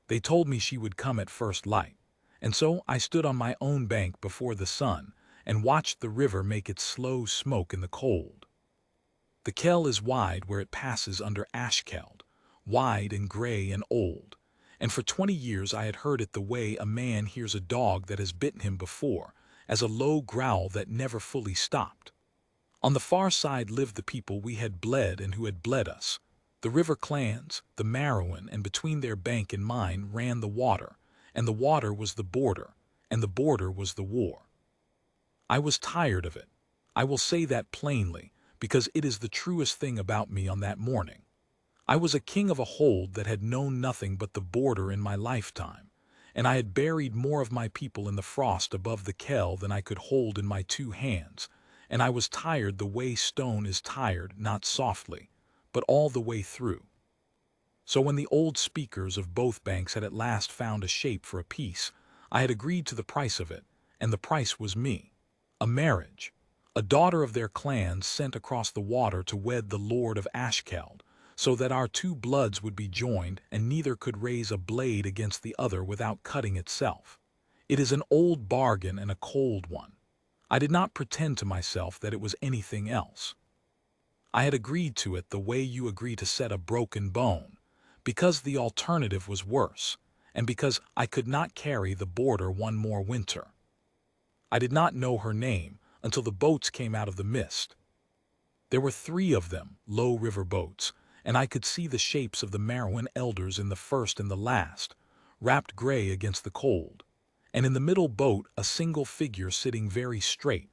They told me she would come at first light, and so I stood on my own bank before the sun and watched the river make its slow smoke in the cold. The Kell is wide where it passes under Ashkeld, wide and gray and old, and for 20 years I had heard it the way a man hears a dog that has bitten him before, as a low growl that never fully stopped. On the far side lived the people we had bled and who had bled us, the river clans, the Marrowan, and between their bank and mine ran the water, and the water was the border, and the border was the war. I was tired of it. I will say that plainly, because it is the truest thing about me on that morning. I was a king of a hold that had known nothing but the border in my lifetime, and I had buried more of my people in the frost above the Kell than I could hold in my 2 hands, and I was tired the way stone is tired, not softly, but all the way through. So when the old speakers of both banks had at last found a shape for a peace, I had agreed to the price of it, and the price was me. A marriage. A daughter of their clans sent across the water to wed the Lord of Ashkeld, so that our 2 bloods would be joined and neither could raise a blade against the other without cutting itself. It is an old bargain and a cold one. I did not pretend to myself that it was anything else. I had agreed to it the way you agree to set a broken bone, because the alternative was worse, and because I could not carry the border one more winter. I did not know her name until the boats came out of the mist. There were 3 of them, low river boats, and I could see the shapes of the Marrowan elders in the first and the last, wrapped gray against the cold, and in the middle boat a single figure sitting very straight,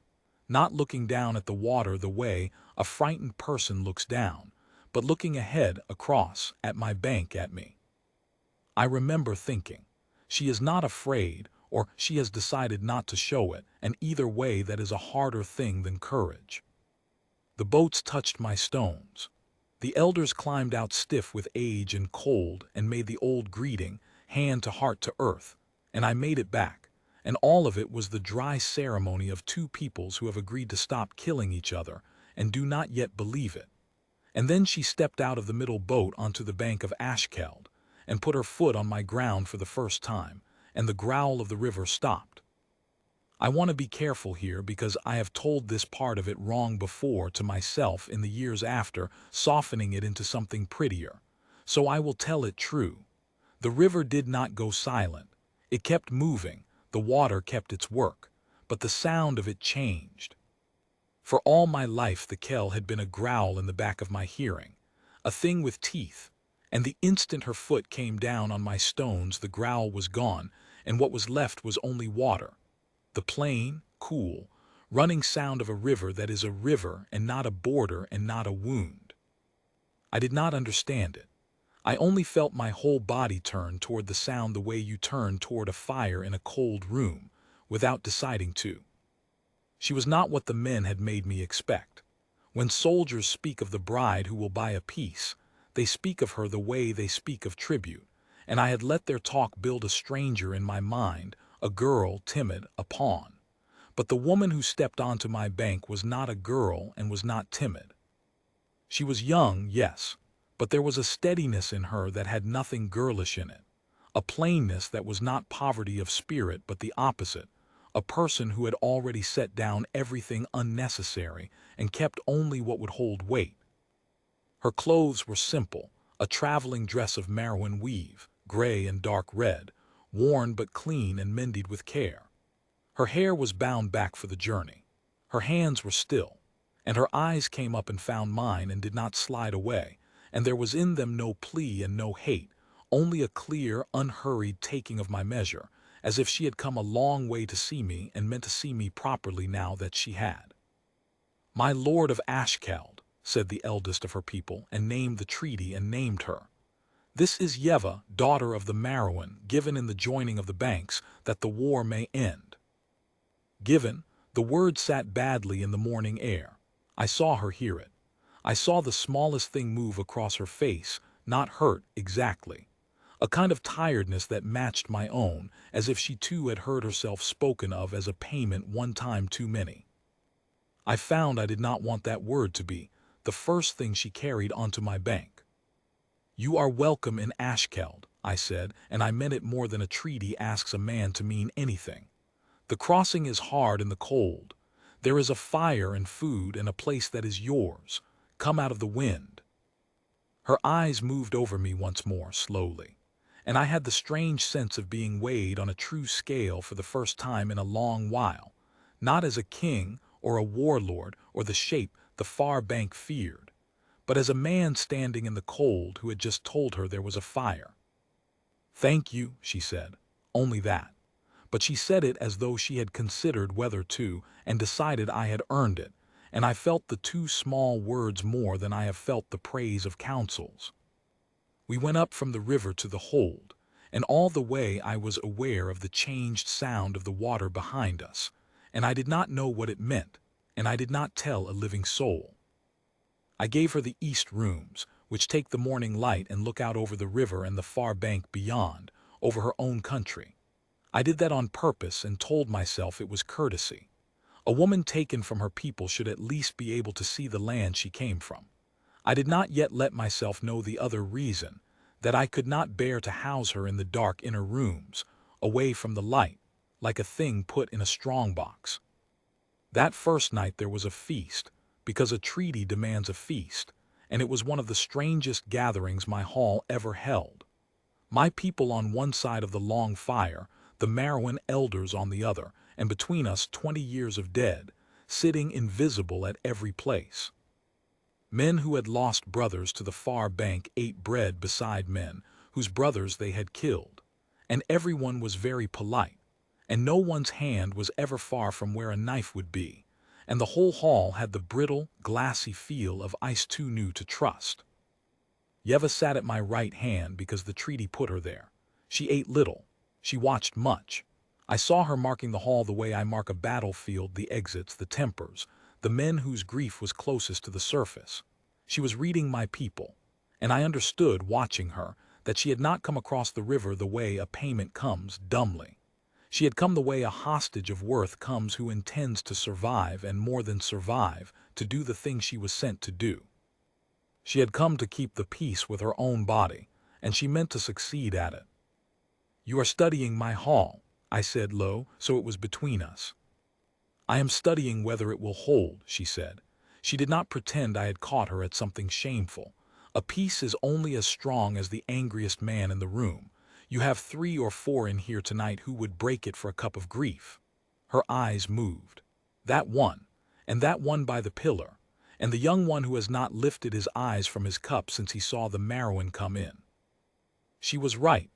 not looking down at the water the way a frightened person looks down, but looking ahead across at my bank at me. I remember thinking, she is not afraid, or she has decided not to show it, and either way that is a harder thing than courage. The boats touched my stones. The elders climbed out stiff with age and cold and made the old greeting, hand to heart to earth, and I made it back, and all of it was the dry ceremony of 2 peoples who have agreed to stop killing each other and do not yet believe it. And then she stepped out of the middle boat onto the bank of Ashkeld and put her foot on my ground for the first time, and the growl of the river stopped. I want to be careful here because I have told this part of it wrong before to myself in the years after, softening it into something prettier. So I will tell it true. The river did not go silent. It kept moving, the water kept its work, but the sound of it changed. For all my life the Kell had been a growl in the back of my hearing, a thing with teeth, and the instant her foot came down on my stones the growl was gone, and what was left was only water. The plain, cool, running sound of a river that is a river and not a border and not a wound. I did not understand it. I only felt my whole body turn toward the sound the way you turn toward a fire in a cold room, without deciding to. She was not what the men had made me expect. When soldiers speak of the bride who will buy a peace, they speak of her the way they speak of tribute, and I had let their talk build a stranger in my mind, a girl, timid, a pawn. But the woman who stepped onto my bank was not a girl and was not timid. She was young, yes, but there was a steadiness in her that had nothing girlish in it, a plainness that was not poverty of spirit but the opposite, a person who had already set down everything unnecessary and kept only what would hold weight. Her clothes were simple, a traveling dress of Marrowan weave, gray and dark red, worn but clean and mended with care. Her hair was bound back for the journey. Her hands were still, and her eyes came up and found mine and did not slide away, and there was in them no plea and no hate, only a clear, unhurried taking of my measure, as if she had come a long way to see me and meant to see me properly now that she had. "My lord of Ashkeld," said the eldest of her people, and named the treaty and named her. "This is Yeva, daughter of the Marrowan, given in the joining of the banks, that the war may end." Given, the word sat badly in the morning air. I saw her hear it. I saw the smallest thing move across her face, not hurt exactly. A kind of tiredness that matched my own, as if she too had heard herself spoken of as a payment one time too many. I found I did not want that word to be the first thing she carried onto my bank. "You are welcome in Ashkeld," I said, and I meant it more than a treaty asks a man to mean anything. The crossing is hard and the cold. There is a fire and food and a place that is yours. Come out of the wind. Her eyes moved over me once more, slowly, and I had the strange sense of being weighed on a true scale for the first time in a long while, not as a king or a warlord or the shape the far bank feared, but as a man standing in the cold who had just told her there was a fire. "Thank you," she said, "only that." But she said it as though she had considered whether to, and decided I had earned it, and I felt the two small words more than I have felt the praise of counsels. We went up from the river to the hold, and all the way I was aware of the changed sound of the water behind us, and I did not know what it meant, and I did not tell a living soul. I gave her the east rooms, which take the morning light and look out over the river and the far bank beyond, over her own country. I did that on purpose and told myself it was courtesy. A woman taken from her people should at least be able to see the land she came from. I did not yet let myself know the other reason, that I could not bear to house her in the dark inner rooms, away from the light, like a thing put in a strong box. That first night there was a feast, because a treaty demands a feast, and it was one of the strangest gatherings my hall ever held. My people on one side of the long fire, the Marowan elders on the other, and between us 20 years of dead, sitting invisible at every place. Men who had lost brothers to the far bank ate bread beside men whose brothers they had killed, and everyone was very polite, and no one's hand was ever far from where a knife would be, and the whole hall had the brittle, glassy feel of ice too new to trust. Yeva sat at my right hand because the treaty put her there. She ate little. She watched much. I saw her marking the hall the way I mark a battlefield, the exits, the tempers, the men whose grief was closest to the surface. She was reading my people, and I understood, watching her, that she had not come across the river the way a payment comes, dumbly. She had come the way a hostage of worth comes who intends to survive, and more than survive, to do the thing she was sent to do. She had come to keep the peace with her own body, and she meant to succeed at it. "You are studying my hall," I said low, so it was between us. "I am studying whether it will hold," she said. She did not pretend I had caught her at something shameful. "A peace is only as strong as the angriest man in the room. You have 3 or 4 in here tonight who would break it for a cup of grief." Her eyes moved. "That one, and that one by the pillar, and the young one who has not lifted his eyes from his cup since he saw the Marowan come in." She was right.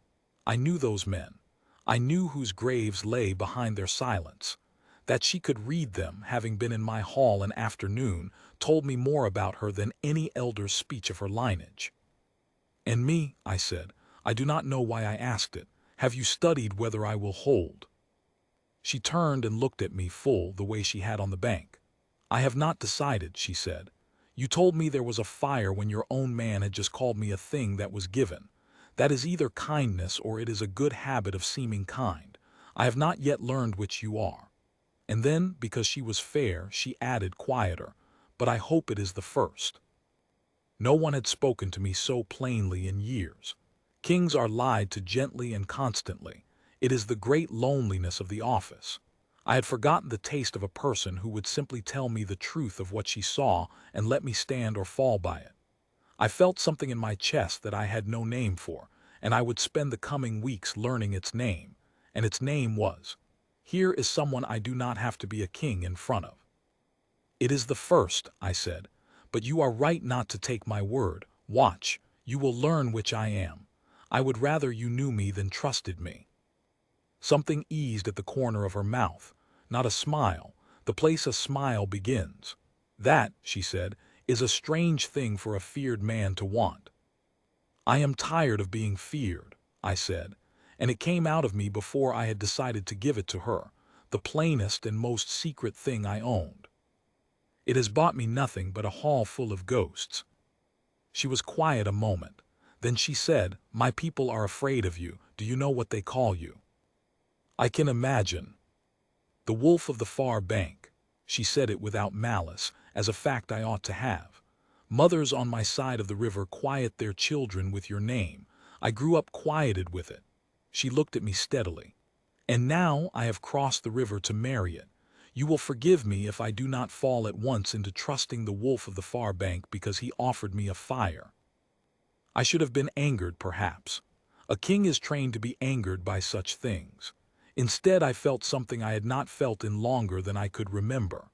I knew those men. I knew whose graves lay behind their silence. That she could read them, having been in my hall an afternoon, told me more about her than any elder's speech of her lineage. "And me," I said, "I do not know why I asked it. Have you studied whether I will hold?" She turned and looked at me full the way she had on the bank. "I have not decided," she said. "You told me there was a fire when your own man had just called me a thing that was given. That is either kindness or it is a good habit of seeming kind. I have not yet learned which you are." And then, because she was fair, she added, quieter, "But I hope it is the first." No one had spoken to me so plainly in years. Kings are lied to gently and constantly. It is the great loneliness of the office. I had forgotten the taste of a person who would simply tell me the truth of what she saw and let me stand or fall by it. I felt something in my chest that I had no name for, and I would spend the coming weeks learning its name, and its name was, "Here is someone I do not have to be a king in front of." "It is the first," I said, "but you are right not to take my word. Watch, you will learn which I am. I would rather you knew me than trusted me." Something eased at the corner of her mouth, not a smile, the place a smile begins. "That," she said, "is a strange thing for a feared man to want." "I am tired of being feared," I said, and it came out of me before I had decided to give it to her, the plainest and most secret thing I owned. "It has bought me nothing but a hall full of ghosts." She was quiet a moment. Then she said, "My people are afraid of you. Do you know what they call you?" "I can imagine." "The wolf of the far bank." She said it without malice, as a fact I ought to have. "Mothers on my side of the river quiet their children with your name. I grew up quieted with it. She looked at me steadily. And now I have crossed the river to marry it. You will forgive me if I do not fall at once into trusting the wolf of the far bank because he offered me a fire. I should have been angered, perhaps. A king is trained to be angered by such things. Instead, I felt something I had not felt in longer than I could remember.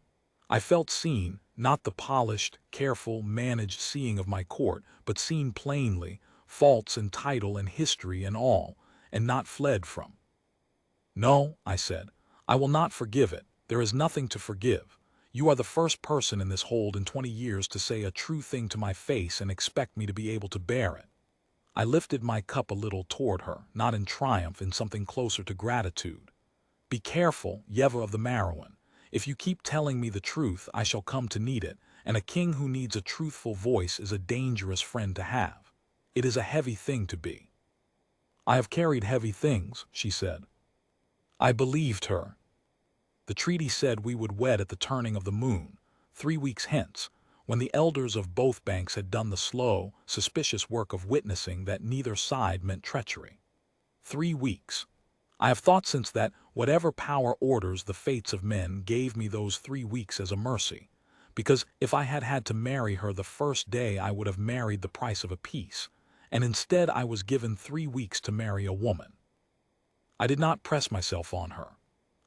I felt seen, not the polished, careful, managed seeing of my court, but seen plainly, faults and title and history and all, and not fled from. No, I said, I will not forgive it. There is nothing to forgive. You are the first person in this hold in 20 years to say a true thing to my face and expect me to be able to bear it. I lifted my cup a little toward her, not in triumph, in something closer to gratitude. Be careful, Yeva of the Marouin. If you keep telling me the truth, I shall come to need it, and a king who needs a truthful voice is a dangerous friend to have. It is a heavy thing to be. I have carried heavy things, she said. I believed her. The treaty said we would wed at the turning of the moon, 3 weeks hence, when the elders of both banks had done the slow, suspicious work of witnessing that neither side meant treachery. 3 weeks. I have thought since that whatever power orders the fates of men gave me those 3 weeks as a mercy, because if I had had to marry her the first day I would have married the price of a peace, and instead I was given 3 weeks to marry a woman. I did not press myself on her.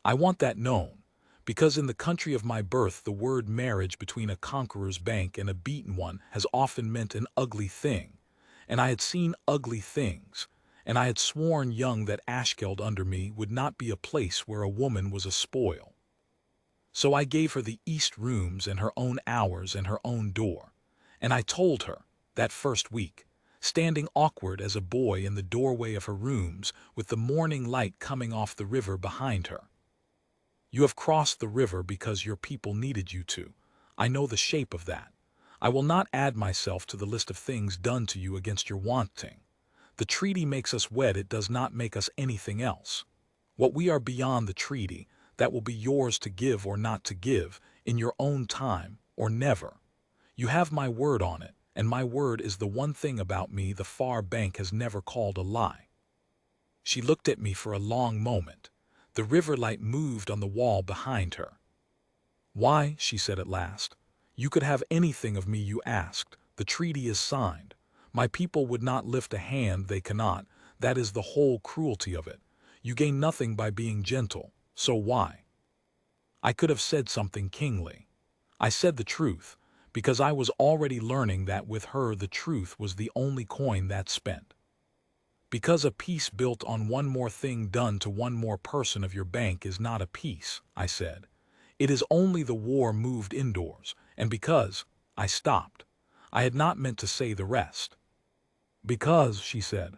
I want that known, because in the country of my birth the word marriage between a conqueror's bank and a beaten one has often meant an ugly thing, and I had seen ugly things, and I had sworn young that Ashkeld under me would not be a place where a woman was a spoil. So I gave her the east rooms and her own hours and her own door, and I told her, that first week, standing awkward as a boy in the doorway of her rooms with the morning light coming off the river behind her. You have crossed the river because your people needed you to. I know the shape of that. I will not add myself to the list of things done to you against your wanting. The treaty makes us wed, it does not make us anything else. What we are beyond the treaty, that will be yours to give or not to give, in your own time, or never. You have my word on it, and my word is the one thing about me the far bank has never called a lie. She looked at me for a long moment. The river light moved on the wall behind her. Why, she said at last, you could have anything of me you asked. The treaty is signed. My people would not lift a hand, they cannot. That is the whole cruelty of it. You gain nothing by being gentle, so why? I could have said something kingly. I said the truth, because I was already learning that with her the truth was the only coin that spent. Because a peace built on one more thing done to one more person of your bank is not a peace, I said. It is only the war moved indoors, and because, I stopped. I had not meant to say the rest. Because, she said.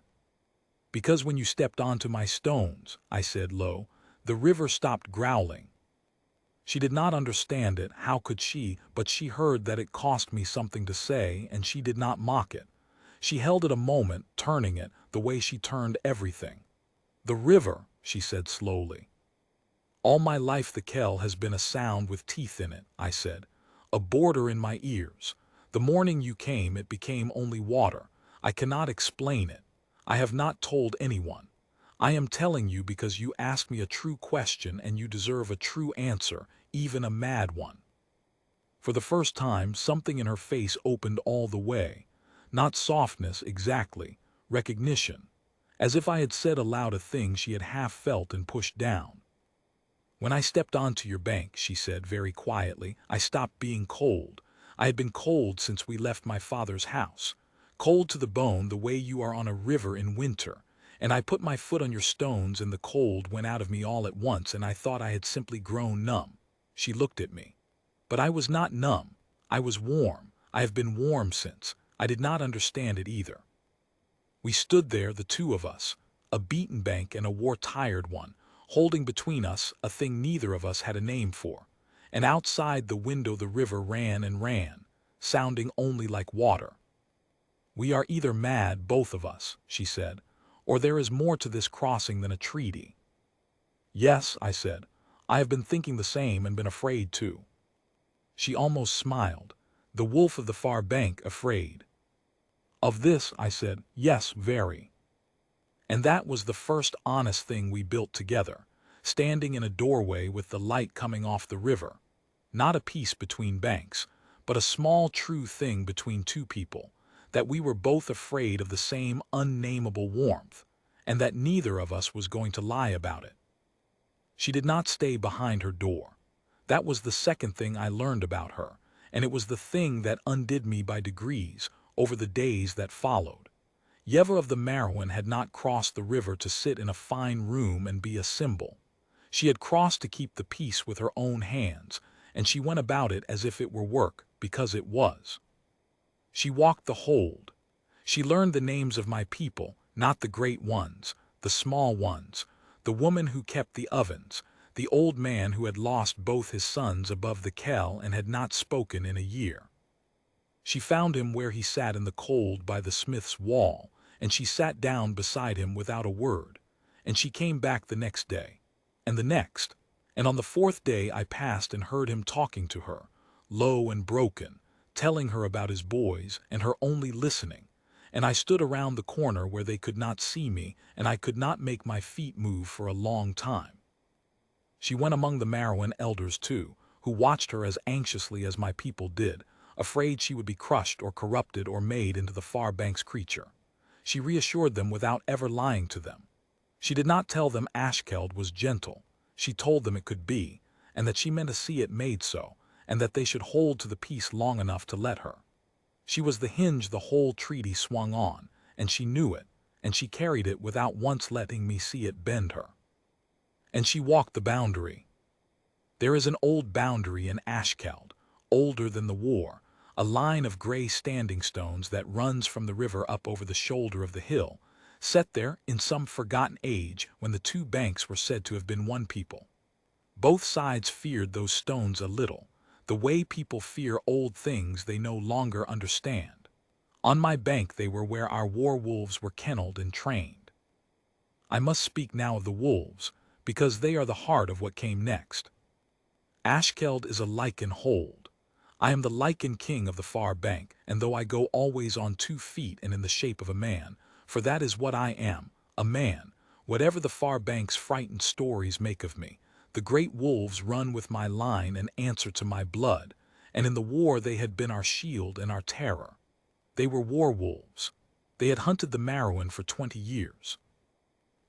Because when you stepped onto my stones, I said low, the river stopped growling. She did not understand it, how could she, but she heard that it cost me something to say, and she did not mock it. She held it a moment, turning it, the way she turned everything. The river, she said slowly. All my life the Kell has been a sound with teeth in it, I said, a border in my ears. The morning you came it became only water. I cannot explain it. I have not told anyone. I am telling you because you asked me a true question and you deserve a true answer, even a mad one. For the first time something in her face opened all the way. Not softness exactly, recognition, as if I had said aloud a thing she had half felt and pushed down. When I stepped onto your bank, she said very quietly, I stopped being cold. I had been cold since we left my father's house, cold to the bone the way you are on a river in winter, and I put my foot on your stones and the cold went out of me all at once and I thought I had simply grown numb. She looked at me. But I was not numb. I was warm. I have been warm since. I did not understand it either. We stood there, the two of us, a beaten bank and a war-tired one, holding between us a thing neither of us had a name for, and outside the window the river ran and ran, sounding only like water. We are either mad, both of us, she said, or there is more to this crossing than a treaty. Yes, I said, I have been thinking the same and been afraid too. She almost smiled, the wolf of the far bank afraid. Of this, I said, yes, very. And that was the first honest thing we built together, standing in a doorway with the light coming off the river. Not a peace between banks, but a small true thing between two people, that we were both afraid of the same unnameable warmth, and that neither of us was going to lie about it. She did not stay behind her door. That was the second thing I learned about her, and it was the thing that undid me by degrees over the days that followed. Yeva of the Marouin had not crossed the river to sit in a fine room and be a symbol. She had crossed to keep the peace with her own hands, and she went about it as if it were work, because it was. She walked the hold. She learned the names of my people, not the great ones, the small ones, the woman who kept the ovens, the old man who had lost both his sons above the kell and had not spoken in a year. She found him where he sat in the cold by the smith's wall, and she sat down beside him without a word, and she came back the next day, and the next, and on the fourth day I passed and heard him talking to her, low and broken, telling her about his boys, and her only listening, and I stood around the corner where they could not see me, and I could not make my feet move for a long time. She went among the Marouin elders too, who watched her as anxiously as my people did, afraid she would be crushed or corrupted or made into the far bank's creature. She reassured them without ever lying to them. She did not tell them Ashkeld was gentle. She told them it could be, and that she meant to see it made so, and that they should hold to the peace long enough to let her. She was the hinge the whole treaty swung on, and she knew it, and she carried it without once letting me see it bend her. And she walked the boundary. There is an old boundary in Ashkeld, older than the war, a line of gray standing stones that runs from the river up over the shoulder of the hill, set there in some forgotten age when the two banks were said to have been one people. Both sides feared those stones a little, the way people fear old things they no longer understand. On my bank they were where our war wolves were kennelled and trained. I must speak now of the wolves, because they are the heart of what came next. Ashkeld is a Lycan hold. I am the Lycan King of the far bank, and though I go always on 2 feet and in the shape of a man, for that is what I am, a man, whatever the far bank's frightened stories make of me, the great wolves run with my line and answer to my blood, and in the war they had been our shield and our terror. They were war wolves. They had hunted the Marouin for 20 years.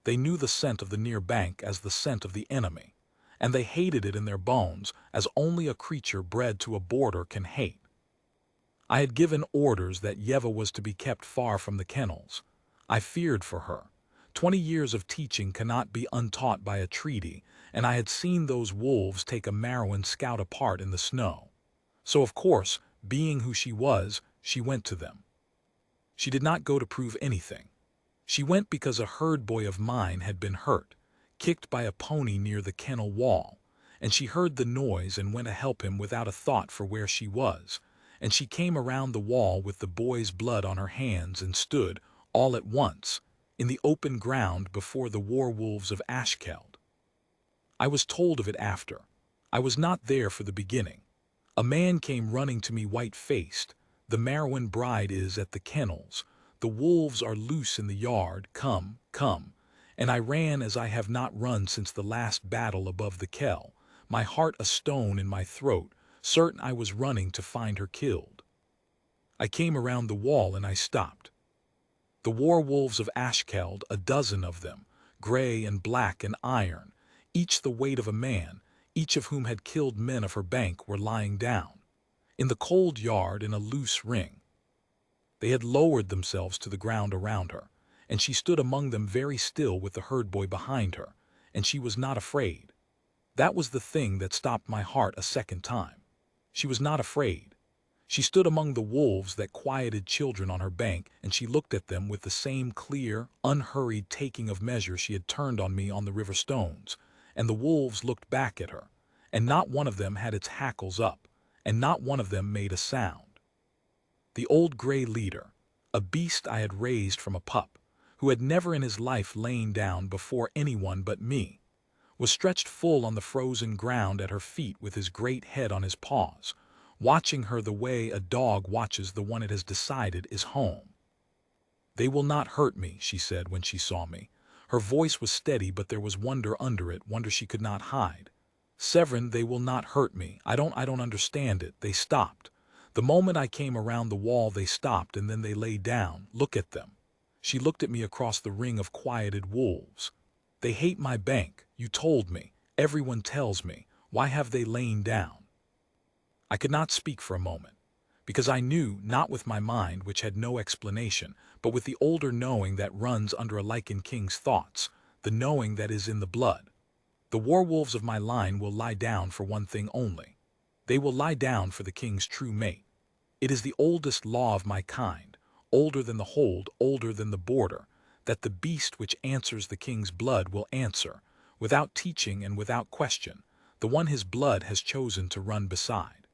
They knew the scent of the near bank as the scent of the enemy, and they hated it in their bones as only a creature bred to a border can hate. I had given orders that Yeva was to be kept far from the kennels. I feared for her. 20 years of teaching cannot be untaught by a treaty, and I had seen those wolves take a Marouin scout apart in the snow. So of course, being who she was, she went to them. She did not go to prove anything. She went because a herd boy of mine had been hurt, kicked by a pony near the kennel wall, and she heard the noise and went to help him without a thought for where she was, and she came around the wall with the boy's blood on her hands and stood, all at once, in the open ground before the war wolves of Ashkeld. I was told of it after. I was not there for the beginning. A man came running to me white-faced. The Marouin bride is at the kennels. The wolves are loose in the yard. Come, come. And I ran as I have not run since the last battle above the kell, my heart a stone in my throat, certain I was running to find her killed. I came around the wall and I stopped. The war wolves of Ashkeld, a dozen of them, gray and black and iron, each the weight of a man, each of whom had killed men of her bank, were lying down, in the cold yard in a loose ring. They had lowered themselves to the ground around her, and she stood among them very still with the herd boy behind her, and she was not afraid. That was the thing that stopped my heart a second time. She was not afraid. She stood among the wolves that quieted children on her bank, and she looked at them with the same clear, unhurried taking of measure she had turned on me on the river stones, and the wolves looked back at her, and not one of them had its hackles up, and not one of them made a sound. The old gray leader, a beast I had raised from a pup, who had never in his life lain down before anyone but me, was stretched full on the frozen ground at her feet with his great head on his paws, watching her the way a dog watches the one it has decided is home. "They will not hurt me," she said when she saw me. Her voice was steady, but there was wonder under it, wonder she could not hide. "Severin, they will not hurt me. I don't understand it. They stopped. The moment I came around the wall they stopped, and then they lay down. Look at them." She looked at me across the ring of quieted wolves. "They hate my bank. You told me. Everyone tells me. Why have they lain down?" I could not speak for a moment, because I knew, not with my mind, which had no explanation, but with the older knowing that runs under a Lycan King's thoughts, the knowing that is in the blood. The war-wolves of my line will lie down for one thing only. They will lie down for the king's true mate. It is the oldest law of my kind, older than the hold, older than the border, that the beast which answers the king's blood will answer, without teaching and without question, the one his blood has chosen to run beside.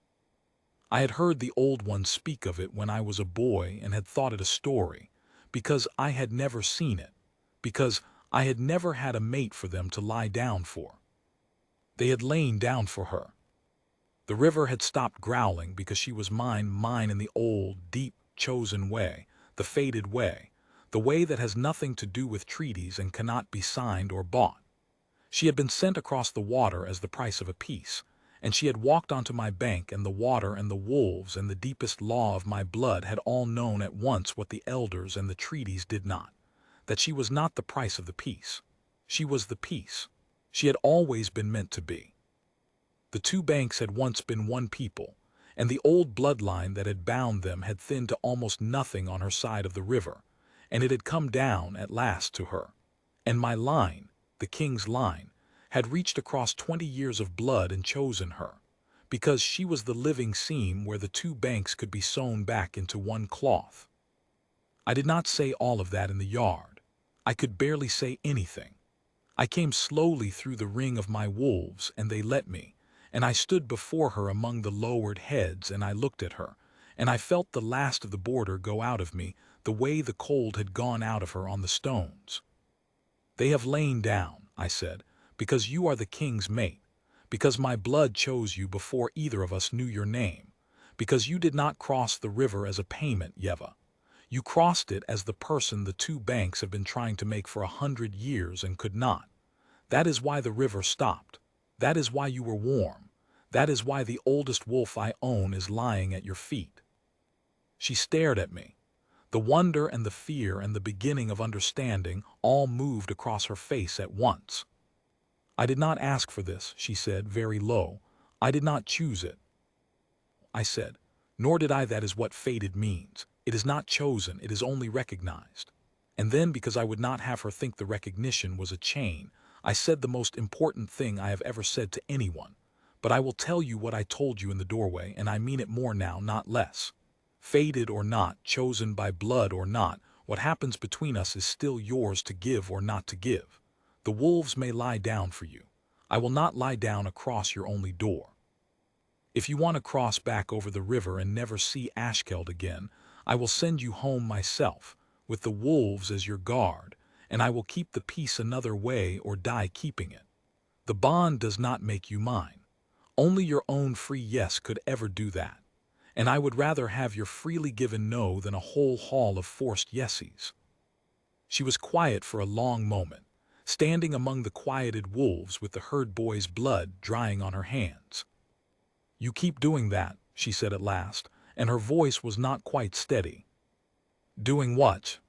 I had heard the old ones speak of it when I was a boy and had thought it a story, because I had never seen it, because I had never had a mate for them to lie down for. They had lain down for her. The river had stopped growling because she was mine, mine in the old, deep, chosen way, the fated way, the way that has nothing to do with treaties and cannot be signed or bought. She had been sent across the water as the price of a peace, and she had walked onto my bank, and the water and the wolves and the deepest law of my blood had all known at once what the elders and the treaties did not, that she was not the price of the peace. She was the peace. She had always been meant to be. The two banks had once been one people, and the old bloodline that had bound them had thinned to almost nothing on her side of the river, and it had come down at last to her. And my line, the king's line, had reached across 20 years of blood and chosen her, because she was the living seam where the two banks could be sewn back into one cloth. I did not say all of that in the yard. I could barely say anything. I came slowly through the ring of my wolves, and they let me, and I stood before her among the lowered heads, and I looked at her, and I felt the last of the border go out of me, the way the cold had gone out of her on the stones. "They have lain down," I said, "because you are the king's mate, because my blood chose you before either of us knew your name, because you did not cross the river as a payment, Yeva. You crossed it as the person the two banks have been trying to make for 100 years and could not. That is why the river stopped. That is why you were warm. That is why the oldest wolf I own is lying at your feet." She stared at me. The wonder and the fear and the beginning of understanding all moved across her face at once. "I did not ask for this," she said, very low. "I did not choose it." I said, "Nor did I. That is what fated means. It is not chosen, it is only recognized." And then, because I would not have her think the recognition was a chain, I said the most important thing I have ever said to anyone. But I will tell you what I told you in the doorway, and I mean it more now, not less. Fated or not, chosen by blood or not, what happens between us is still yours to give or not to give. The wolves may lie down for you. I will not lie down across your only door. If you want to cross back over the river and never see Ashkeld again, I will send you home myself, with the wolves as your guard, and I will keep the peace another way or die keeping it. The bond does not make you mine. Only your own free yes could ever do that. And I would rather have your freely given no than a whole hall of forced yeses." She was quiet for a long moment, standing among the quieted wolves with the herd boy's blood drying on her hands. "You keep doing that," she said at last, and her voice was not quite steady. "Doing what?"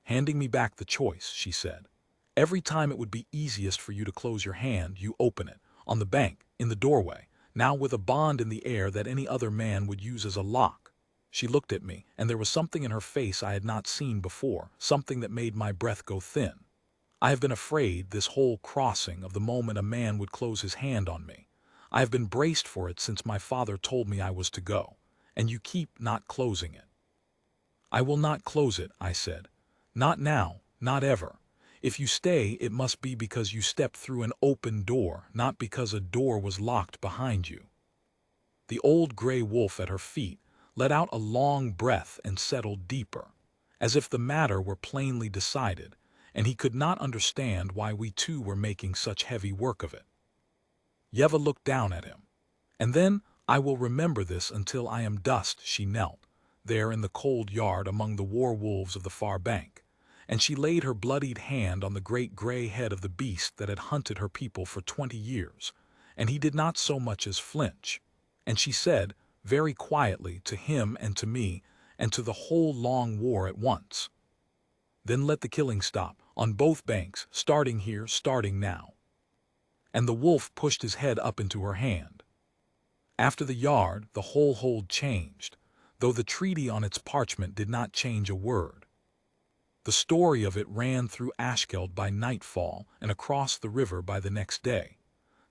"Handing me back the choice," she said. "Every time it would be easiest for you to close your hand, you open it, on the bank, in the doorway, now with a bond in the air that any other man would use as a lock." She looked at me, and there was something in her face I had not seen before, something that made my breath go thin. I have been afraid, this whole crossing, of the moment a man would close his hand on me. I have been braced for it since my father told me I was to go, and you keep not closing it. "I will not close it," I said. "Not now, not ever. If you stay, it must be because you stepped through an open door, not because a door was locked behind you." The old gray wolf at her feet let out a long breath and settled deeper, as if the matter were plainly decided, and he could not understand why we two were making such heavy work of it. Yeva looked down at him. "And then I will remember this until I am dust," she knelt, there in the cold yard among the war wolves of the far bank, and she laid her bloodied hand on the great gray head of the beast that had hunted her people for 20 years, and he did not so much as flinch. And she said, very quietly, to him and to me, and to the whole long war at once, "Then let the killing stop, on both banks, starting here, starting now." And the wolf pushed his head up into her hand. After the yard, the whole hold changed, though the treaty on its parchment did not change a word. The story of it ran through Ashkeld by nightfall and across the river by the next day,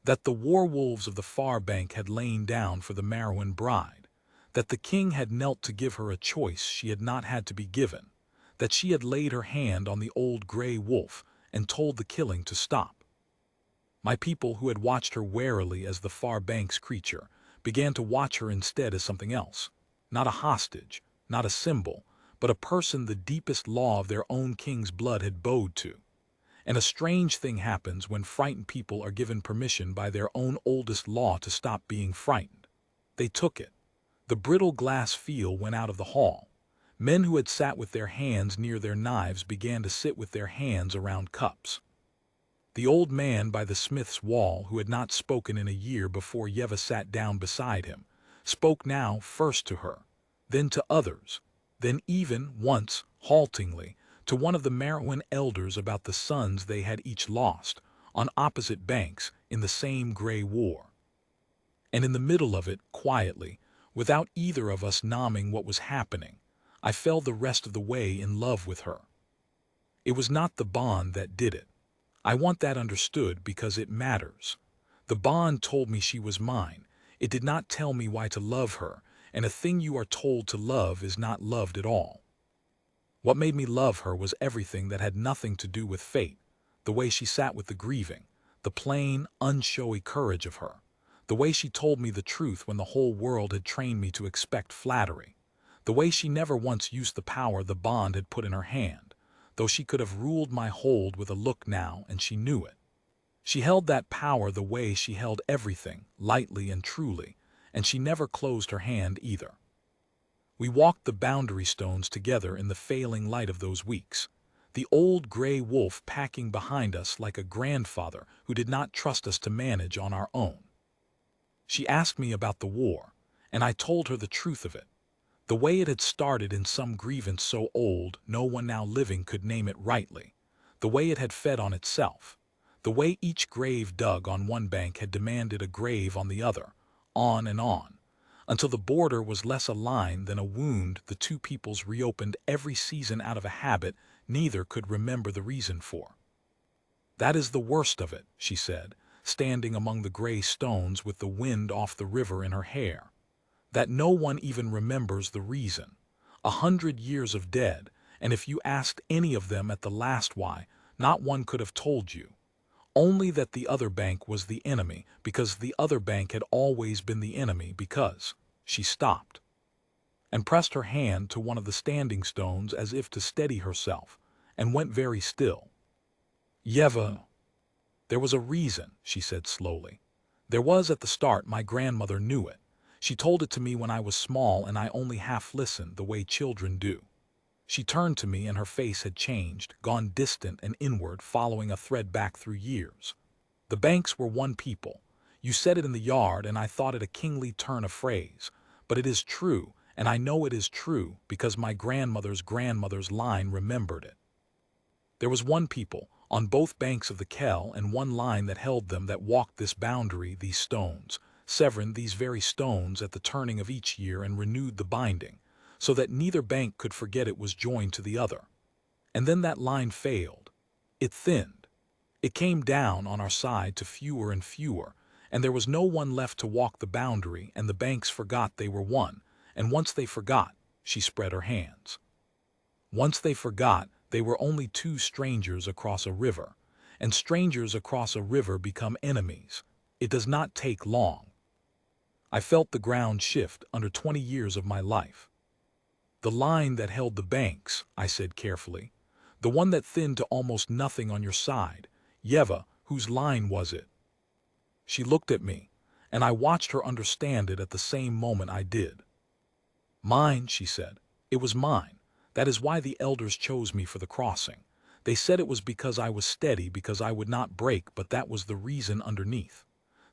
that the war wolves of the far bank had lain down for the Merowyn bride, that the king had knelt to give her a choice she had not had to be given, that she had laid her hand on the old gray wolf and told the killing to stop. My people, who had watched her warily as the far bank's creature, began to watch her instead as something else, not a hostage, not a symbol, but a person the deepest law of their own king's blood had bowed to. And a strange thing happens when frightened people are given permission by their own oldest law to stop being frightened. They took it. The brittle glass feel went out of the hall. Men who had sat with their hands near their knives began to sit with their hands around cups. The old man by the smith's wall, who had not spoken in a year before Yeva sat down beside him, spoke now first to her, then to others, then even, once, haltingly, to one of the Merowyn elders about the sons they had each lost, on opposite banks, in the same gray war. And in the middle of it, quietly, without either of us knowing what was happening, I fell the rest of the way in love with her. It was not the bond that did it. I want that understood because it matters. The bond told me she was mine. It did not tell me why to love her, and a thing you are told to love is not loved at all. What made me love her was everything that had nothing to do with fate, the way she sat with the grieving, the plain, unshowy courage of her, the way she told me the truth when the whole world had trained me to expect flattery, the way she never once used the power the bond had put in her hand, though she could have ruled my hold with a look now, and she knew it. She held that power the way she held everything, lightly and truly, and she never closed her hand either. We walked the boundary stones together in the failing light of those weeks, the old gray wolf packing behind us like a grandfather who did not trust us to manage on our own. She asked me about the war, and I told her the truth of it. The way it had started in some grievance so old no one now living could name it rightly, the way it had fed on itself, the way each grave dug on one bank had demanded a grave on the other, on and on, until the border was less a line than a wound the two peoples reopened every season out of a habit neither could remember the reason for. "That is the worst of it," she said, standing among the gray stones with the wind off the river in her hair, "that no one even remembers the reason. 100 years of dead, and if you asked any of them at the last why, not one could have told you. Only that the other bank was the enemy, because the other bank had always been the enemy, because—" She stopped and pressed her hand to one of the standing stones as if to steady herself, and went very still. "Yeva, there was a reason," she said slowly. "There was at the start. My grandmother knew it. She told it to me when I was small and I only half listened, the way children do. She turned to me and her face had changed, gone distant and inward, following a thread back through years. The banks were one people. You said it in the yard and I thought it a kingly turn of phrase. But it is true, and I know it is true because my grandmother's grandmother's line remembered it. There was one people, on both banks of the Kell, and one line that held them, that walked this boundary, these stones, severing these very stones at the turning of each year, and renewed the binding, so that neither bank could forget it was joined to the other. And then that line failed. It thinned. It came down on our side to fewer and fewer, and there was no one left to walk the boundary, and the banks forgot they were one, and once they forgot, she spread her hands. Once they forgot, they were only two strangers across a river, and strangers across a river become enemies. It does not take long. I felt the ground shift under 20 years of my life. "The line that held the banks," I said carefully, "the one that thinned to almost nothing on your side. Yeva, whose line was it?" She looked at me, and I watched her understand it at the same moment I did. "Mine," she said. It was mine. That is why the elders chose me for the crossing. They said it was because I was steady, because I would not break, but that was the reason underneath.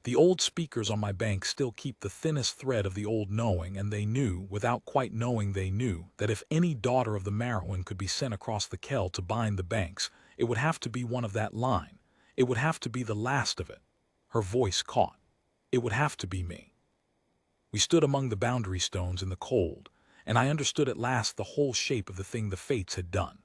The old speakers on my bank still keep the thinnest thread of the old knowing, and they knew, without quite knowing they knew, that if any daughter of the Marowan could be sent across the Kell to bind the banks, it would have to be one of that line. It would have to be the last of it. Her voice caught. It would have to be me. We stood among the boundary stones in the cold, and I understood at last the whole shape of the thing the fates had done.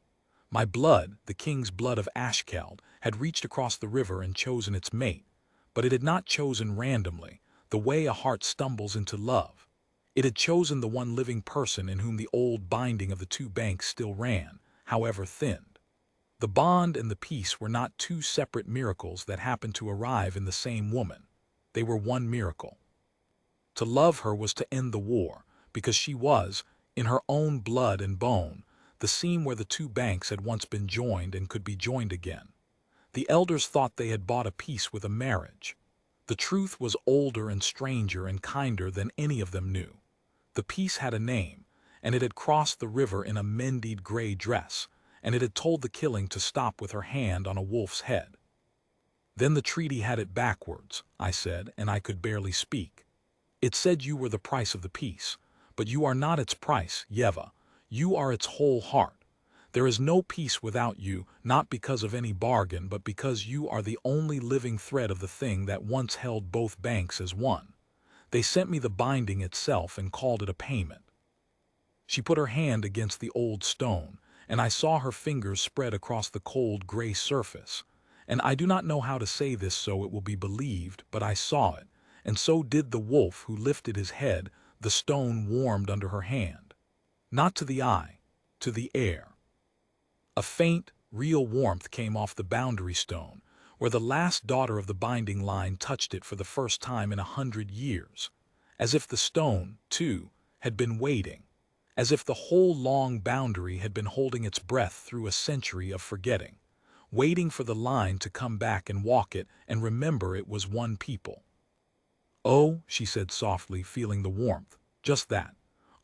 My blood, the king's blood of Ashkeld, had reached across the river and chosen its mate, but it had not chosen randomly, the way a heart stumbles into love. It had chosen the one living person in whom the old binding of the two banks still ran, however thinned. The bond and the peace were not two separate miracles that happened to arrive in the same woman. They were one miracle. To love her was to end the war, because she was, in her own blood and bone, the seam where the two banks had once been joined and could be joined again. The elders thought they had bought a peace with a marriage. The truth was older and stranger and kinder than any of them knew. The peace had a name, and it had crossed the river in a mended gray dress, and it had told the killing to stop with her hand on a wolf's head. Then the treaty had it backwards, I said, and I could barely speak. It said you were the price of the peace, but you are not its price, Yeva. You are its whole heart. There is no peace without you, not because of any bargain, but because you are the only living thread of the thing that once held both banks as one. They sent me the binding itself and called it a payment. She put her hand against the old stone, and I saw her fingers spread across the cold gray surface. And I do not know how to say this so it will be believed, but I saw it, and so did the wolf who lifted his head. The stone warmed under her hand. Not to the eye, to the air. A faint, real warmth came off the boundary stone, where the last daughter of the binding line touched it for the first time in 100 years, as if the stone, too, had been waiting, as if the whole long boundary had been holding its breath through a century of forgetting, waiting for the line to come back and walk it and remember it was one people. "Oh," she said softly, feeling the warmth, just that.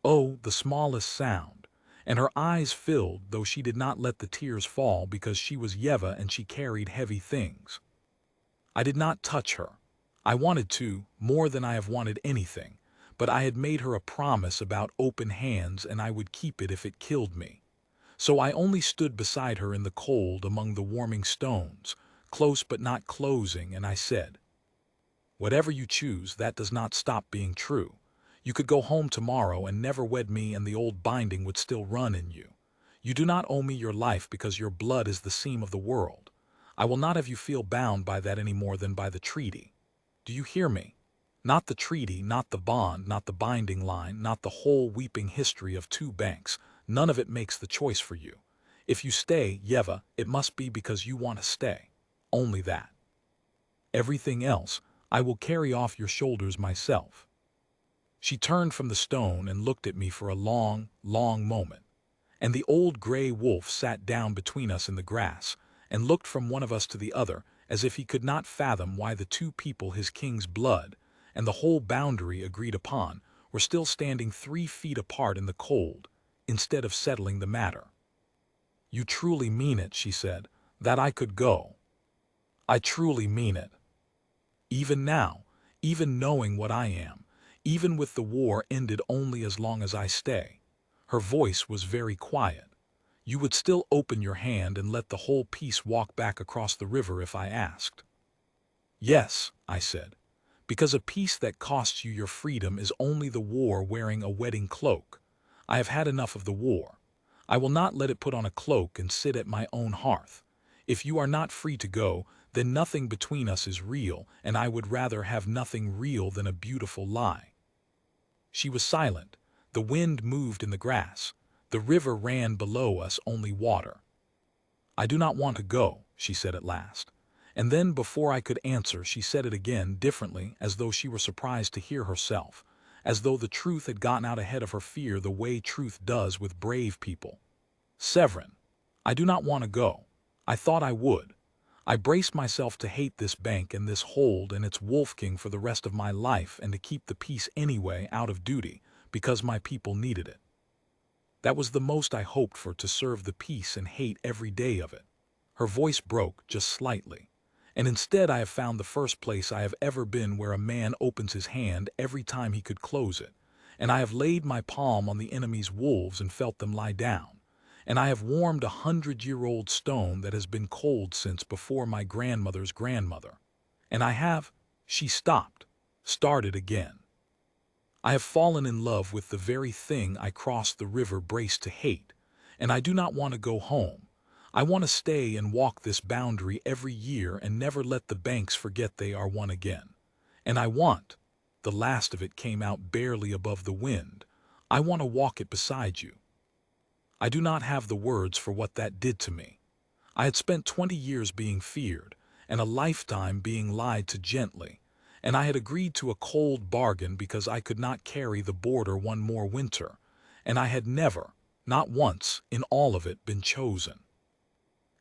"Oh," the smallest sound. And her eyes filled, though she did not let the tears fall because she was Yeva and she carried heavy things. I did not touch her. I wanted to, more than I have wanted anything, but I had made her a promise about open hands and I would keep it if it killed me. So I only stood beside her in the cold among the warming stones, close but not closing, and I said, "Whatever you choose, that does not stop being true. You could go home tomorrow and never wed me and the old binding would still run in you. You do not owe me your life because your blood is the seam of the world. I will not have you feel bound by that any more than by the treaty. Do you hear me? Not the treaty, not the bond, not the binding line, not the whole weeping history of two banks. None of it makes the choice for you. If you stay, Yeva, it must be because you want to stay. Only that. Everything else, I will carry off your shoulders myself." She turned from the stone and looked at me for a long, long moment. And the old gray wolf sat down between us in the grass and looked from one of us to the other as if he could not fathom why the two people his king's blood and the whole boundary agreed upon were still standing 3 feet apart in the cold, instead of settling the matter. "You truly mean it," she said, "that I could go?" "I truly mean it. Even now, even knowing what I am, even with the war ended only as long as I stay." Her voice was very quiet. "You would still open your hand and let the whole piece walk back across the river if I asked?" "Yes," I said, "because a peace that costs you your freedom is only the war wearing a wedding cloak. I have had enough of the war. I will not let it put on a cloak and sit at my own hearth. If you are not free to go, then nothing between us is real, and I would rather have nothing real than a beautiful lie." She was silent. The wind moved in the grass. The river ran below us, only water. "I do not want to go," she said at last. And then before I could answer, she said it again, differently, as though she were surprised to hear herself, as though the truth had gotten out ahead of her fear the way truth does with brave people. "Severin, I do not want to go. I thought I would. I braced myself to hate this bank and this hold and its wolf king for the rest of my life and to keep the peace anyway out of duty, because my people needed it. That was the most I hoped for, to serve the peace and hate every day of it. Her voice broke just slightly. And instead I have found the first place I have ever been where a man opens his hand every time he could close it. And I have laid my palm on the enemy's wolves and felt them lie down. And I have warmed 100-year-old stone that has been cold since before my grandmother's grandmother. And I have, she stopped, started again. I have fallen in love with the very thing I crossed the river braced to hate, and I do not want to go home. I want to stay and walk this boundary every year and never let the banks forget they are one again. And I want, the last of it came out barely above the wind, I want to walk it beside you. I do not have the words for what that did to me. I had spent 20 years being feared, and a lifetime being lied to gently, and I had agreed to a cold bargain because I could not carry the border one more winter, and I had never, not once, in all of it, been chosen.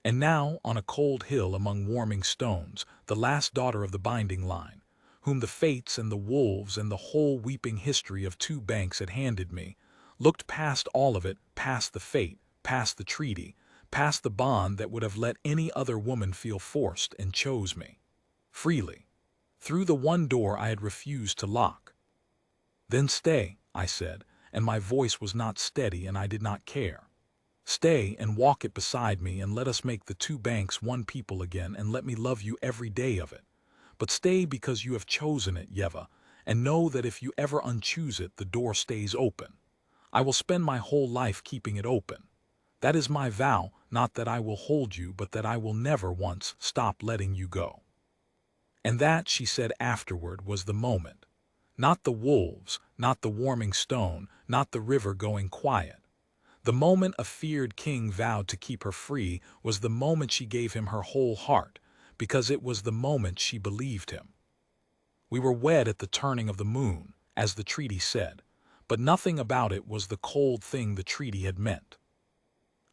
And now, on a cold hill among warming stones, the last daughter of the binding line, whom the fates and the wolves and the whole weeping history of two banks had handed me, looked past all of it, past the fate, past the treaty, past the bond that would have let any other woman feel forced, and chose me. Freely. Through the one door I had refused to lock. Then stay, I said, and my voice was not steady and I did not care. Stay and walk it beside me and let us make the two banks one people again and let me love you every day of it. But stay because you have chosen it, Yeva, and know that if you ever unchoose it, the door stays open. I will spend my whole life keeping it open. That is my vow, not that I will hold you, but that I will never once stop letting you go. And that, she said afterward, was the moment. Not the wolves, not the warming stone, not the river going quiet. The moment a feared king vowed to keep her free was the moment she gave him her whole heart, because it was the moment she believed him. We were wed at the turning of the moon, as the treaty said, but nothing about it was the cold thing the treaty had meant.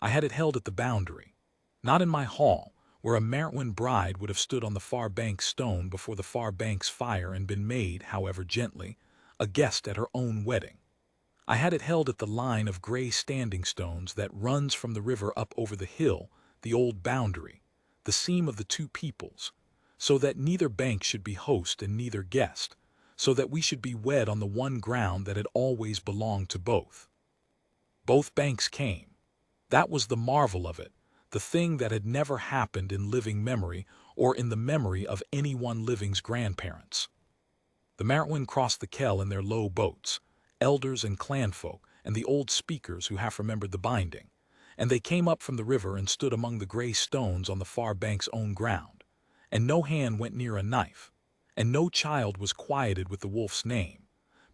I had it held at the boundary, not in my hall, where a Merwin bride would have stood on the far bank's stone before the far bank's fire and been made, however gently, a guest at her own wedding. I had it held at the line of gray standing stones that runs from the river up over the hill, the old boundary, the seam of the two peoples, so that neither bank should be host and neither guest, so that we should be wed on the one ground that had always belonged to both. Both banks came. That was the marvel of it, the thing that had never happened in living memory or in the memory of anyone living's grandparents. The Merwin crossed the Kell in their low boats, elders and clanfolk and the old speakers who half remembered the binding, and they came up from the river and stood among the gray stones on the far bank's own ground, and no hand went near a knife, and no child was quieted with the wolf's name,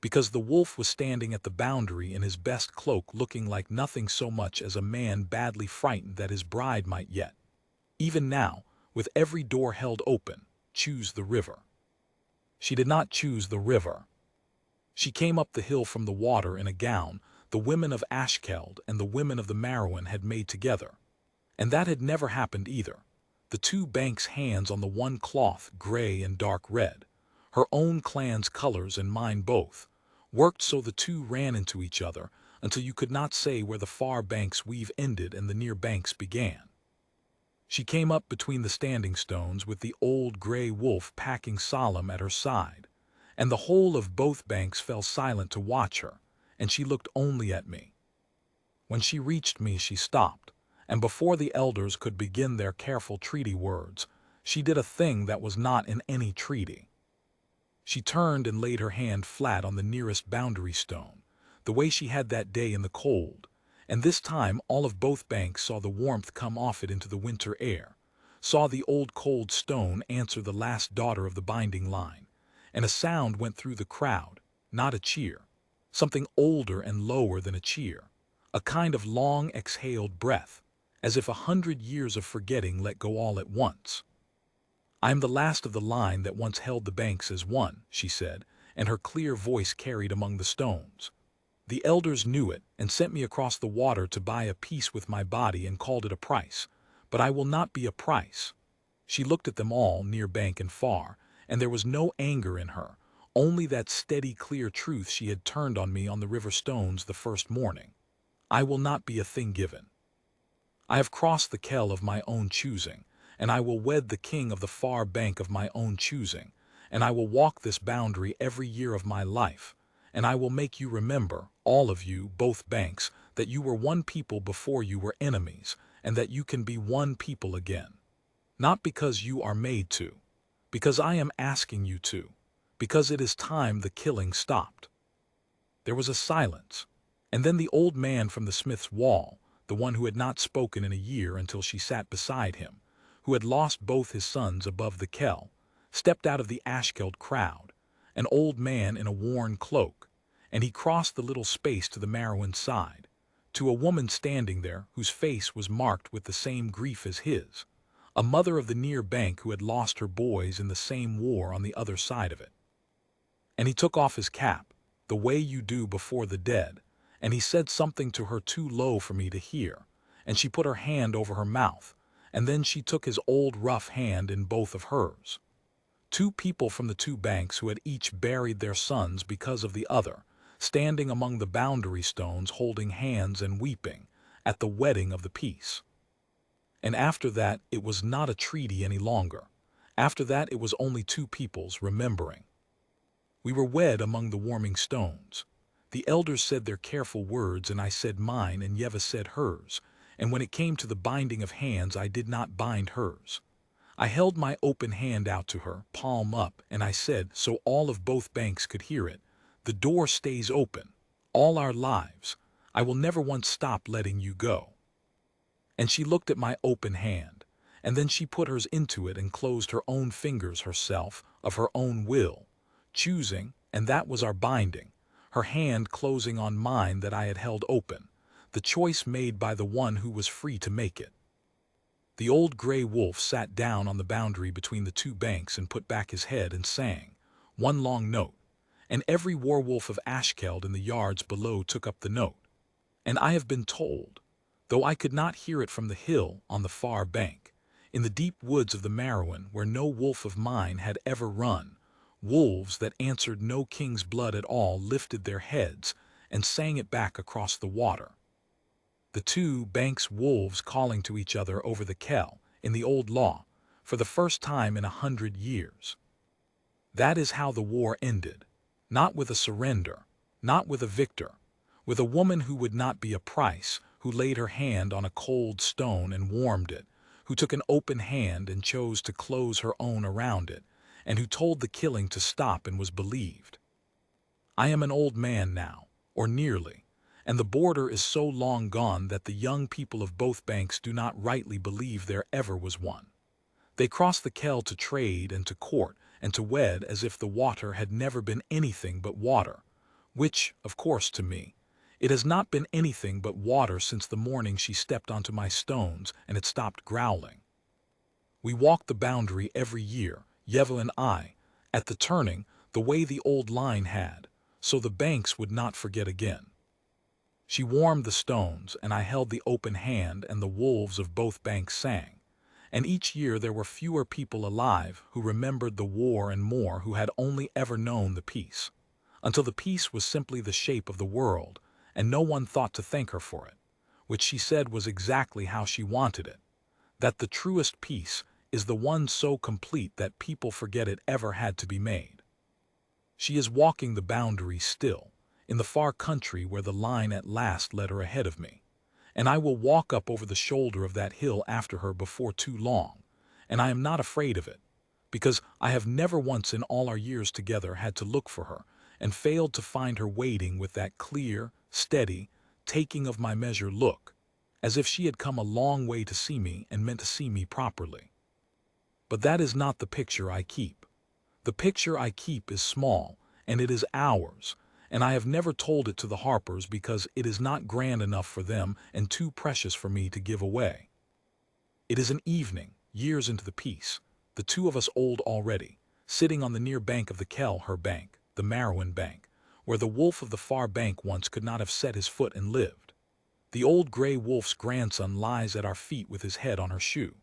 because the wolf was standing at the boundary in his best cloak, looking like nothing so much as a man badly frightened that his bride might yet, even now, with every door held open, choose the river. She did not choose the river. She came up the hill from the water in a gown the women of Ashkeld and the women of the Merwin had made together. And that had never happened either. The two banks' hands on the one cloth, gray and dark red, her own clan's colors and mine both, worked so the two ran into each other until you could not say where the far bank's weave ended and the near banks began. She came up between the standing stones with the old gray wolf packing solemn at her side, and the whole of both banks fell silent to watch her, and she looked only at me. When she reached me she stopped, and before the elders could begin their careful treaty words, she did a thing that was not in any treaty. She turned and laid her hand flat on the nearest boundary stone, the way she had that day in the cold, and this time all of both banks saw the warmth come off it into the winter air, saw the old cold stone answer the last daughter of the binding line, and a sound went through the crowd, not a cheer, something older and lower than a cheer, a kind of long exhaled breath, as if 100 years of forgetting let go all at once. I am the last of the line that once held the banks as one, she said, and her clear voice carried among the stones. The elders knew it and sent me across the water to buy a peace with my body and called it a price, but I will not be a price. She looked at them all, near bank and far, and there was no anger in her, only that steady, clear truth she had turned on me on the river stones the first morning. I will not be a thing given. I have crossed the Kell of my own choosing, and I will wed the king of the far bank of my own choosing, and I will walk this boundary every year of my life, and I will make you remember, all of you, both banks, that you were one people before you were enemies, and that you can be one people again. Not because you are made to, because I am asking you to, because it is time the killing stopped. There was a silence, and then the old man from the smith's wall, the one who had not spoken in a year until she sat beside him, who had lost both his sons above the Kell, stepped out of the Ashkeld crowd, an old man in a worn cloak, and he crossed the little space to the Merowin's side, to a woman standing there whose face was marked with the same grief as his, a mother of the near bank who had lost her boys in the same war on the other side of it. And he took off his cap, the way you do before the dead, and he said something to her too low for me to hear, and she put her hand over her mouth, and then she took his old rough hand in both of hers. Two people from the two banks who had each buried their sons because of the other, standing among the boundary stones holding hands and weeping, at the wedding of the peace. And after that it was not a treaty any longer. After that it was only two peoples remembering. We were wed among the warming stones. The elders said their careful words, and I said mine, and Yeva said hers, and when it came to the binding of hands I did not bind hers. I held my open hand out to her, palm up, and I said, so all of both banks could hear it, the door stays open, all our lives. I will never once stop letting you go. And she looked at my open hand, and then she put hers into it and closed her own fingers herself, of her own will, choosing, and that was our binding, her hand closing on mine that I had held open, the choice made by the one who was free to make it. The old gray wolf sat down on the boundary between the two banks and put back his head and sang, one long note, and every werewolf of Ashkeld in the yards below took up the note. And I have been told, though I could not hear it from the hill on the far bank, in the deep woods of the Merowin where no wolf of mine had ever run, wolves that answered no king's blood at all lifted their heads and sang it back across the water. The two banks' wolves calling to each other over the Kell, in the old law, for the first time in 100 years. That is how the war ended, not with a surrender, not with a victor, with a woman who would not be a price, who laid her hand on a cold stone and warmed it, who took an open hand and chose to close her own around it, and who told the killing to stop and was believed. I am an old man now, or nearly, and the border is so long gone that the young people of both banks do not rightly believe there ever was one. They cross the Kell to trade and to court and to wed as if the water had never been anything but water, which, of course, to me, it has not been anything but water since the morning she stepped onto my stones and it stopped growling. We walked the boundary every year, Yeva and I, at the turning, the way the old line had, so the banks would not forget again. She warmed the stones, and I held the open hand, and the wolves of both banks sang. And each year there were fewer people alive who remembered the war and more who had only ever known the peace, until the peace was simply the shape of the world, and no one thought to thank her for it, which she said was exactly how she wanted it, that the truest peace is the one so complete that people forget it ever had to be made. She is walking the boundary still, in the far country where the line at last led her ahead of me, and I will walk up over the shoulder of that hill after her before too long, and I am not afraid of it, because I have never once in all our years together had to look for her, and failed to find her waiting with that clear, steady, taking of my measure look, as if she had come a long way to see me and meant to see me properly. But that is not the picture I keep. The picture I keep is small, and it is ours, and I have never told it to the Harpers because it is not grand enough for them and too precious for me to give away. It is an evening, years into the peace, the two of us old already, sitting on the near bank of the Kell, her bank, the Merowin bank, where the wolf of the far bank once could not have set his foot and lived. The old gray wolf's grandson lies at our feet with his head on her shoe.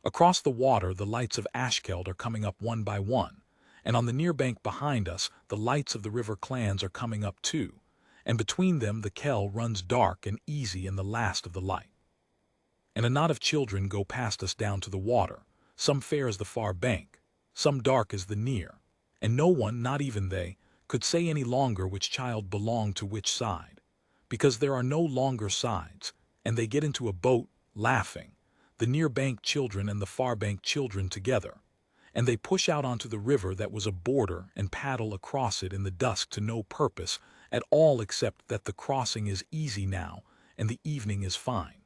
Across the water the lights of Ashkeld are coming up one by one, and on the near bank behind us the lights of the river clans are coming up too, and between them the Kell runs dark and easy in the last of the light. And a knot of children go past us down to the water, some fair as the far bank, some dark as the near, and no one, not even they, could say any longer which child belonged to which side, because there are no longer sides, and they get into a boat, laughing, the near bank children and the far bank children together, and they push out onto the river that was a border and paddle across it in the dusk to no purpose at all except that the crossing is easy now and the evening is fine.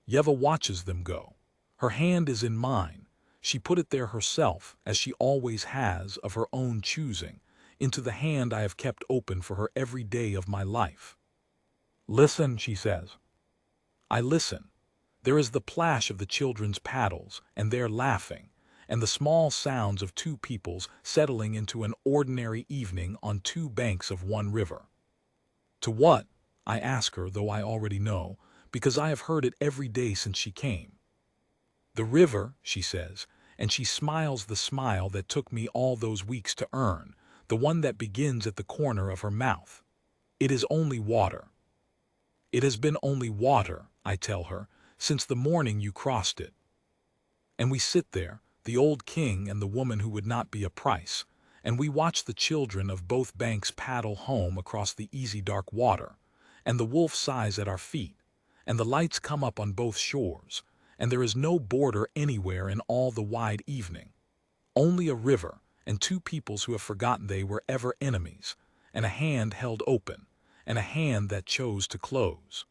Yeva watches them go. Her hand is in mine. She put it there herself, as she always has, of her own choosing, into the hand I have kept open for her every day of my life. "Listen," she says. I listen. There is the plash of the children's paddles, and their laughing, and the small sounds of two peoples settling into an ordinary evening on two banks of one river. To what? I ask her, though I already know, because I have heard it every day since she came. The river, she says, and she smiles the smile that took me all those weeks to earn, the one that begins at the corner of her mouth. It is only water. It has been only water, I tell her, since the morning you crossed it. And we sit there, the old king and the woman who would not be a price, and we watch the children of both banks paddle home across the easy dark water, and the wolf sighs at our feet, and the lights come up on both shores, and there is no border anywhere in all the wide evening, only a river and two peoples who have forgotten they were ever enemies, and a hand held open, and a hand that chose to close.